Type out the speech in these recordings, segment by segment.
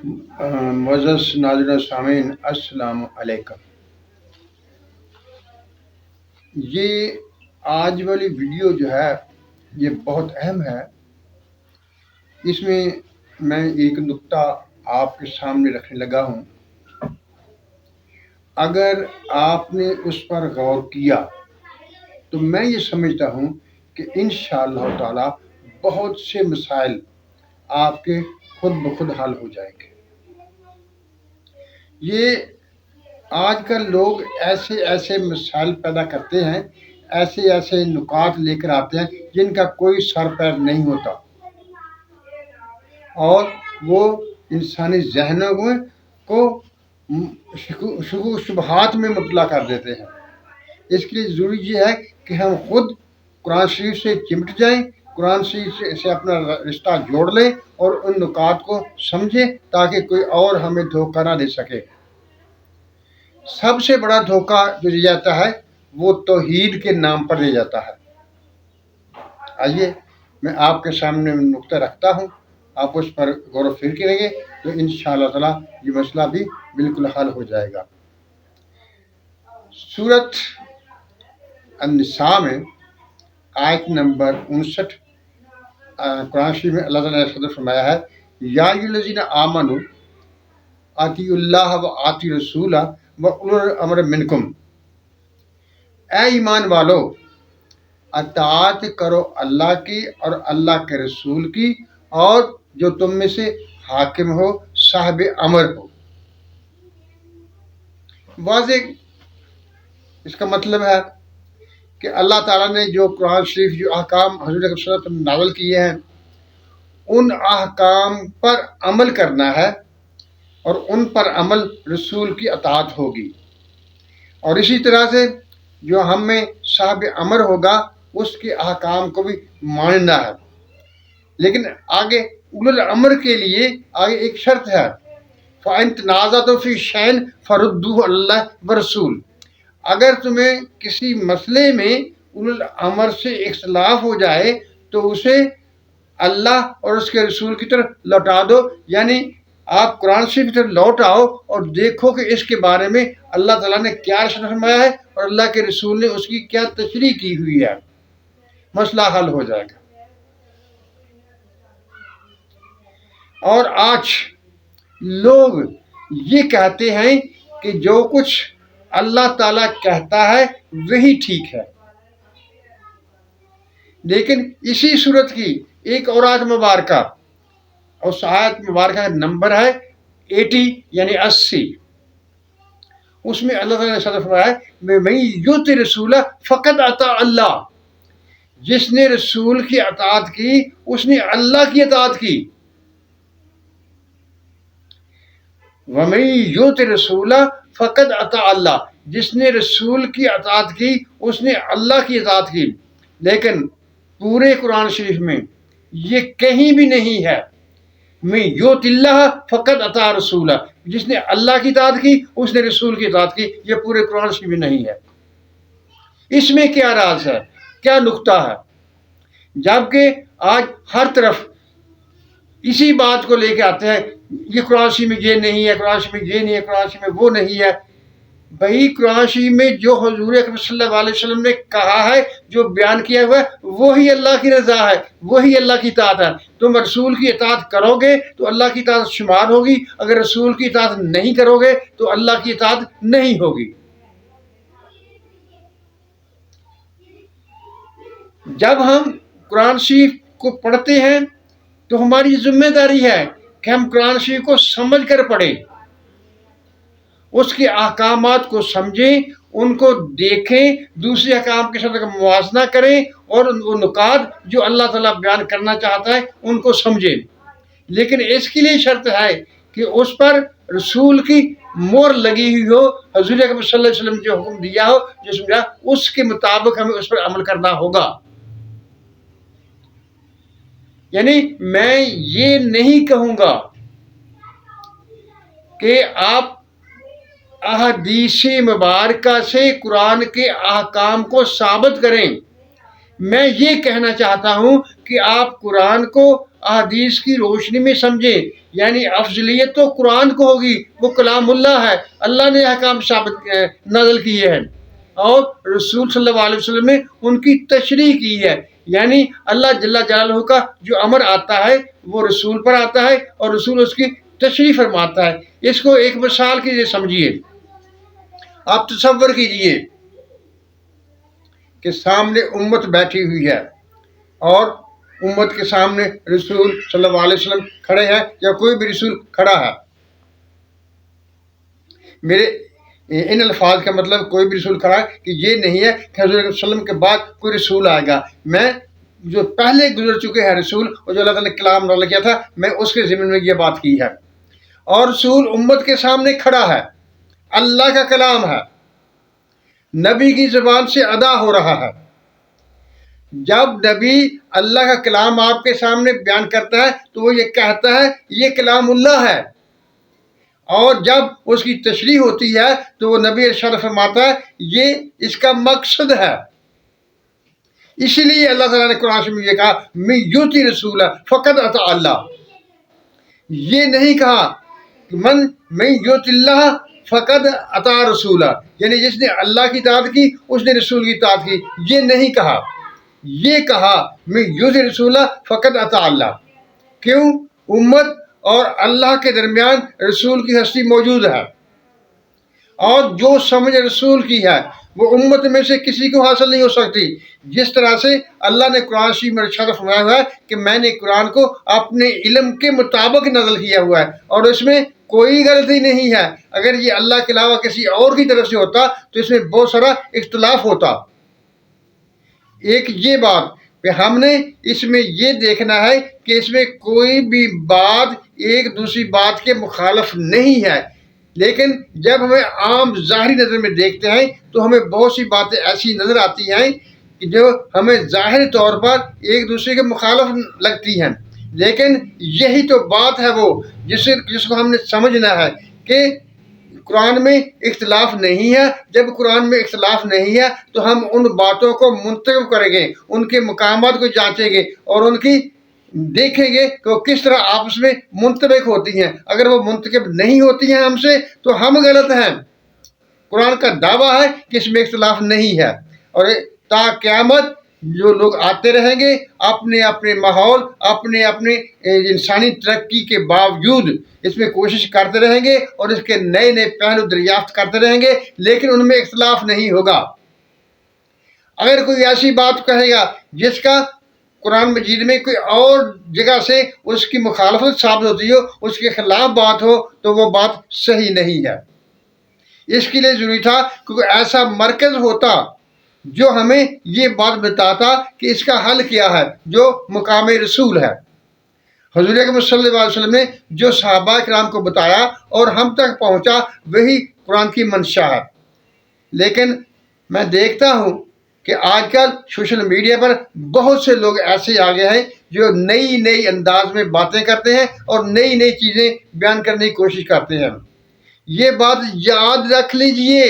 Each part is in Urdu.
معزز ناظرین و سامعین، السلام علیکم۔ یہ آج والی ویڈیو جو ہے یہ بہت اہم ہے۔ اس میں ایک نقطہ آپ کے سامنے رکھنے لگا ہوں۔ اگر آپ نے اس پر غور کیا تو میں یہ سمجھتا ہوں کہ انشاءاللہ تعالی بہت سے مسائل آپ کے خود بخود حل ہو جائیں گے۔ یہ آج کل لوگ ایسے مسائل پیدا کرتے ہیں، ایسے نکات لے کر آتے ہیں جن کا کوئی سر پیر نہیں ہوتا، اور وہ انسانی ذہنوں کو شبہات میں مبتلا کر دیتے ہیں۔ اس کے لیے ضروری یہ ہے کہ ہم خود قرآن شریف سے چمٹ جائیں، قرآن شریف سے اپنا رشتہ جوڑ لیں اور ان نکات کو سمجھیں تاکہ کوئی اور ہمیں دھوکہ نہ دے سکے۔ سب سے بڑا دھوکہ جو دیا جاتا ہے وہ توحید کے نام پر دیا جاتا ہے۔ آئیے میں آپ کے سامنے نقطہ رکھتا ہوں، آپ اس پر غور و فکر کریں گے تو انشاءاللہ تعالی یہ مسئلہ بھی بالکل حل ہو جائے گا۔ سورۃ النساء میں آیت نمبر 59 قرآن شریف میں اللہ تعالیٰ نے فرمایا ہے، یا ایھا الذین آمنوا اطیعوا اللہ و اطیعوا الرسول و اولی الامر منکم، اے ایمان والو اطاعت کرو اللہ کی اور اللہ کے رسول کی، اور جو تم میں سے حاکم ہو، صاحب امر ہو۔ واضح اس کا مطلب ہے کہ اللہ تعالیٰ نے جو قرآن شریف جو احکام حضور صلی اللہ علیہ وسلم نازل کیے ہیں ان احکام پر عمل کرنا ہے، اور ان پر عمل رسول کی اطاعت ہوگی، اور اسی طرح سے جو ہم میں صاحب امر ہوگا اس کے احکام کو بھی ماننا ہے۔ لیکن آگے اولو الامر کے لیے آگے ایک شرط ہے، فَإِن تَنَازَعْتُمْ فِي شَيْءٍ فَرُدُّوهُ إِلَى اللَّهِ وَالرَّسُولِ، اگر تمہیں کسی مسئلے میں اولو الامر سے اختلاف ہو جائے تو اسے اللہ اور اس کے رسول کی طرف لوٹا دو، یعنی آپ قرآن شریف کی طرف لوٹ آؤ اور دیکھو کہ اس کے بارے میں اللہ تعالیٰ نے کیا ارشاد فرمایا ہے اور اللہ کے رسول نے اس کی کیا تشریح کی ہوئی ہے، مسئلہ حل ہو جائے گا۔ اور آج لوگ یہ کہتے ہیں کہ جو کچھ اللہ تعالیٰ کہتا ہے وہی ٹھیک ہے، لیکن اسی صورت کی ایک اور آیت مبارکہ، اس آیت مبارکہ کا نمبر ہے 80 یعنی 80، اس میں اللہ تعالیٰ نے ارشاد فرمایا ہے، میں یطع رسول فقط اطاع اللہ، جس نے رسول کی اطاعت کی اس نے اللہ کی اطاعت کی، وَمَن یُطِعِ الرَّسُولَ فَقَدْ أَطَاعَ اللَّهَ، جس نے رسول کی اطاعت کی اس نے اللہ کی اطاعت کی۔ لیکن پورے قرآن شریف میں یہ کہیں بھی نہیں ہے مَن یُطِعِ اللَّهَ فَقَدْ أَطَاعَ الرَّسُولَ، جس نے اللہ کی اطاعت کی اس نے رسول کی اطاعت کی، یہ پورے قرآن شریف میں نہیں ہے۔ اس میں کیا راز ہے، کیا نقطہ ہے؟ جبکہ آج ہر طرف اسی بات کو لے کے آتے ہیں، یہ قرآن شریف میں یہ نہیں ہے، قرآن شریف میں یہ نہیں ہے، قرآن شریف میں وہ نہیں ہے۔ بھائی قرآن شریف میں جو حضور اکرم صلی اللہ علیہ وسلم نے کہا ہے، جو بیان کیا ہوا ہے، وہی اللہ کی رضا ہے، وہی اللہ کی اطاعت ہے۔ تم رسول کی اطاعت کرو گے تو اللہ کی اطاعت شمار ہوگی، اگر رسول کی اطاعت نہیں کرو گے تو اللہ کی اطاعت نہیں ہوگی۔ جب ہم قرآن شریف کو پڑھتے ہیں تو ہماری ذمہ داری ہے کہ ہم قرآن شریف کو سمجھ کر پڑھیں، اس کے احکامات کو سمجھیں، ان کو دیکھیں، دوسرے احکام کے ساتھ موازنہ کریں، اور ان نکات جو اللہ تعالیٰ بیان کرنا چاہتا ہے ان کو سمجھیں۔ لیکن اس کے لیے شرط ہے کہ اس پر رسول کی مہر لگی ہوئی ہو، حضور اکرم صلی اللہ علیہ وسلم جو حکم دیا ہو، جو سمجھا، اس کے مطابق ہمیں اس پر عمل کرنا ہوگا۔ یعنی میں یہ نہیں کہوں گا کہ آپ احادیث مبارکہ سے قرآن کے احکام کو ثابت کریں، میں یہ کہنا چاہتا ہوں کہ آپ قرآن کو احادیث کی روشنی میں سمجھیں، یعنی افضلیت تو قرآن کو ہوگی، وہ کلام اللہ ہے، اللہ نے احکام نازل کیے ہیں، اور رسول صلی اللہ علیہ وسلم نے ان کی تشریح کی ہے، یعنی اللہ جل جلالہ کا جو امر آتا ہے وہ رسول پر آتا ہے اور رسول اس کی تشریح فرماتا ہے۔ اس کو ایک مثال کے لیے سمجھیے، آپ تصور کیجئے کہ سامنے امت بیٹھی ہوئی ہے اور امت کے سامنے رسول صلی اللہ علیہ وسلم کھڑے ہیں یا کوئی بھی رسول کھڑا ہے۔ میرے ان الفاظ کا مطلب کوئی بھی رسول کھڑا ہے کہ یہ نہیں ہے کہ حضور صلی اللہ علیہ وسلم کے بعد کوئی رسول آئے گا، میں جو پہلے گزر چکے ہیں رسول اور جو اللہ تعالیٰ نے کلام نازل کیا تھا میں اس کے ضمن میں یہ بات کی ہے، اور رسول امت کے سامنے کھڑا ہے، اللہ کا کلام ہے، نبی کی زبان سے ادا ہو رہا ہے۔ جب نبی اللہ کا کلام آپ کے سامنے بیان کرتا ہے تو وہ یہ کہتا ہے یہ کلام اللہ ہے، اور جب اس کی تشریح ہوتی ہے تو وہ نبی ارشاد فرماتا ہے یہ اس کا مقصد ہے۔ اسی لیے اللہ تعالیٰ نے قرآن میں یہ کہا من یؤتی رسول فقد اطاع اللہ، یہ نہیں کہا کہ من یؤتی اللہ فقد اطاع رسول، یعنی جس نے اللہ کی اطاعت کی اس نے رسول کی اطاعت کی، یہ نہیں کہا، یہ کہا من یؤتی رسول فقد اطاع اللہ۔ کیوں؟ امت اور اللہ کے درمیان رسول کی ہستی موجود ہے، اور جو سمجھ رسول کی ہے وہ امت میں سے کسی کو حاصل نہیں ہو سکتی۔ جس طرح سے اللہ نے قرآن شریف میں ارشاد فرمایا ہوا ہے کہ میں نے قرآن کو اپنے علم کے مطابق نازل کیا ہوا ہے اور اس میں کوئی غلطی نہیں ہے، اگر یہ اللہ کے علاوہ کسی اور کی طرف سے ہوتا تو اس میں بہت سارا اختلاف ہوتا۔ ایک یہ بات کہ ہم نے اس میں یہ دیکھنا ہے کہ اس میں کوئی بھی بات ایک دوسری بات کے مخالف نہیں ہے، لیکن جب ہمیں عام ظاہری نظر میں دیکھتے ہیں تو ہمیں بہت سی باتیں ایسی نظر آتی ہیں کہ جو ہمیں ظاہری طور پر ایک دوسرے کے مخالف لگتی ہیں، لیکن یہی تو بات ہے وہ جس کو ہم نے سمجھنا ہے کہ قرآن میں اختلاف نہیں ہے۔ جب قرآن میں اختلاف نہیں ہے تو ہم ان باتوں کو منتخب کریں گے، ان کے مقامات کو جانچیں گے اور ان کی دیکھیں گے کہ وہ کس طرح آپس میں منطبق ہوتی ہیں۔ اگر وہ منتخب نہیں ہوتی ہیں ہم سے تو ہم غلط ہیں۔ قرآن کا دعویٰ ہے کہ اس میں اختلاف نہیں ہے، اور تا قیامت جو لوگ آتے رہیں گے اپنے اپنے ماحول اپنے انسانی ترقی کے باوجود اس میں کوشش کرتے رہیں گے اور اس کے نئے نئے پہلو دریافت کرتے رہیں گے، لیکن ان میں اختلاف نہیں ہوگا۔ اگر کوئی ایسی بات کہے گا جس کا قرآن مجید میں کوئی اور جگہ سے اس کی مخالفت ثابت ہوتی ہو، اس کے خلاف بات ہو، تو وہ بات صحیح نہیں ہے۔ اس کے لیے ضروری تھا کہ کوئی ایسا مرکز ہوتا جو ہمیں یہ بات بتاتا کہ اس کا حل کیا ہے، جو مقام رسول ہے۔ حضور اکرم صلی اللہ علیہ وسلم نے جو صحابہ کرام کو بتایا اور ہم تک پہنچا وہی قرآن کی منشا ہے، لیکن میں دیکھتا ہوں کہ آج کل سوشل میڈیا پر بہت سے لوگ ایسے آگے ہیں جو نئی انداز میں باتیں کرتے ہیں اور نئی چیزیں بیان کرنے کی کوشش کرتے ہیں۔ یہ بات یاد رکھ لیجئے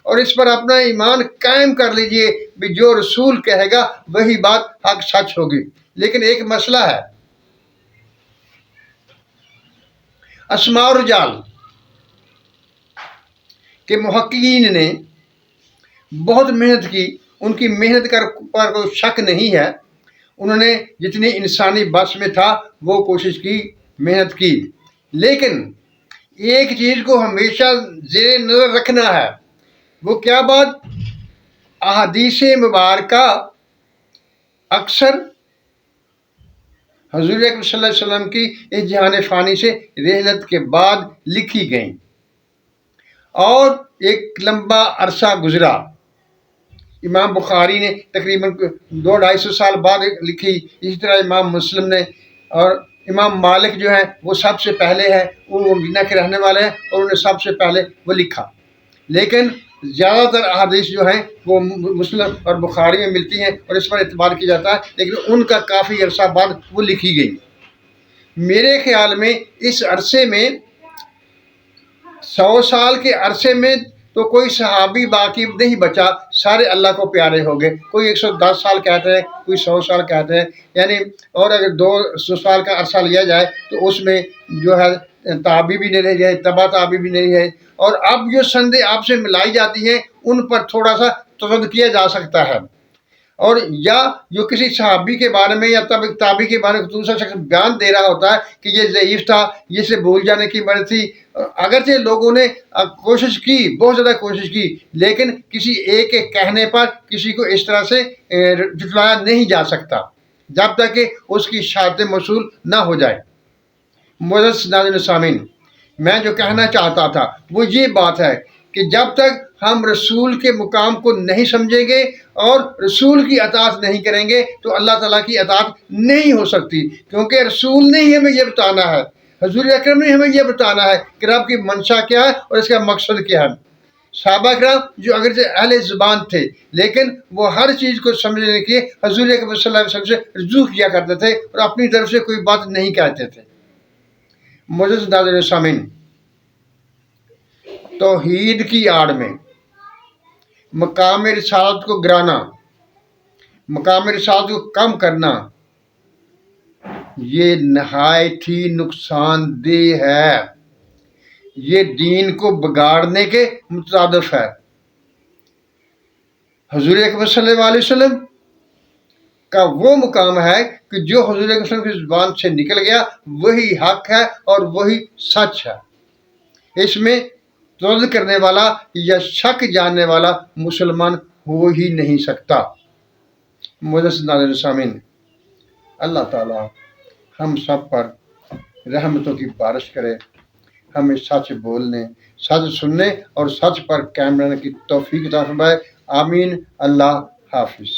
اور اس پر اپنا ایمان قائم کر لیجئے کہ جو رسول کہے گا وہی بات حق سچ ہوگی، لیکن ایک مسئلہ ہے، اسماء الرجال کہ محققین نے بہت محنت کی، ان کی محنت پر کوئی شک نہیں ہے، انہوں نے جتنی انسانی بس میں تھا وہ کوشش کی، محنت کی، لیکن ایک چیز کو ہمیشہ زیر نظر رکھنا ہے۔ وہ کیا بات؟ احادیث مبارکہ اکثر حضور اکرم صلی اللہ علیہ وسلم کی اس جہان فانی سے رحلت کے بعد لکھی گئیں اور ایک لمبا عرصہ گزرا۔ امام بخاری نے تقریباً 200-250 سال بعد لکھی، اسی طرح امام مسلم نے، اور امام مالک جو ہیں وہ سب سے پہلے ہیں، وہ مدینہ کے رہنے والے ہیں اور انہوں نے سب سے پہلے وہ لکھا، لیکن زیادہ تر احادیث جو ہیں وہ مسلم اور بخاری میں ملتی ہیں اور اس پر اعتبار کیا جاتا ہے، لیکن ان کا کافی عرصہ بعد وہ لکھی گئی۔ میرے خیال میں اس عرصے میں 100 سال کے عرصے میں تو کوئی صحابی باقی نہیں بچا، سارے اللہ کو پیارے ہو گئے. کوئی 110 سال کہتے ہیں، کوئی 100 سال کہتے ہیں، یعنی اور اگر 200 سال کا عرصہ لیا جائے تو اس میں جو ہے تابعی بھی نہیں رہ گئے، تبا تابعی بھی نہیں ہے. اور اب جو سندیں آپ سے ملائی جاتی ہیں ان پر تھوڑا سا ترد کیا جا سکتا ہے. اور یا جو کسی صحابی کے بارے میں یا تابعی کے بارے میں دوسرا شخص بیان دے رہا ہوتا ہے کہ یہ ضعیف تھا، یہ سے بھول جانے کی وجہ تھی. اگرچہ لوگوں نے کوشش کی، بہت زیادہ کوشش کی، لیکن کسی ایک کے کہنے پر کسی کو اس طرح سے جھٹلایا نہیں جا سکتا جب تک کہ اس کی شہادت موصول نہ ہو جائے. معزز ناظرین سامعین، میں جو کہنا چاہتا تھا وہ یہ بات ہے کہ جب تک ہم رسول کے مقام کو نہیں سمجھیں گے اور رسول کی اطاعت نہیں کریں گے تو اللہ تعالیٰ کی اطاعت نہیں ہو سکتی. کیونکہ رسول نے ہی ہمیں یہ بتانا ہے، حضور اکرم نے ہمیں یہ بتانا ہے کہ رب کی منشا کیا ہے اور اس کا مقصد کیا ہے. صحابہ کرام جو اگرچہ اہل زبان تھے لیکن وہ ہر چیز کو سمجھنے کے حضور اکرم صلی اللہ علیہ وسلم سے رجوع کیا کرتے تھے اور اپنی طرف سے کوئی بات نہیں کہتے تھے. معزز ناظرین سامعین، توحید کی آڑ میں مقام رسالت کو گرانا، مقام رسالت کو کم کرنا، یہ نہایت ہی نقصان دہ ہے، یہ دین کو بگاڑنے کے مترادف ہے. حضور اکرم صلی اللہ علیہ وسلم کا وہ مقام ہے کہ جو حضور اکرم صلی اللہ علیہ وسلم کی زبان سے نکل گیا وہی حق ہے اور وہی سچ ہے. اس میں ترد کرنے والا یا شک جاننے والا مسلمان ہو ہی نہیں سکتا. معزز ناظرین سامعین، اللہ تعالی ہم سب پر رحمتوں کی بارش کرے، ہمیں سچ بولنے، سچ سننے اور سچ پر قائم رہنے کی توفیق عطا فرمائے. آمین. اللہ حافظ.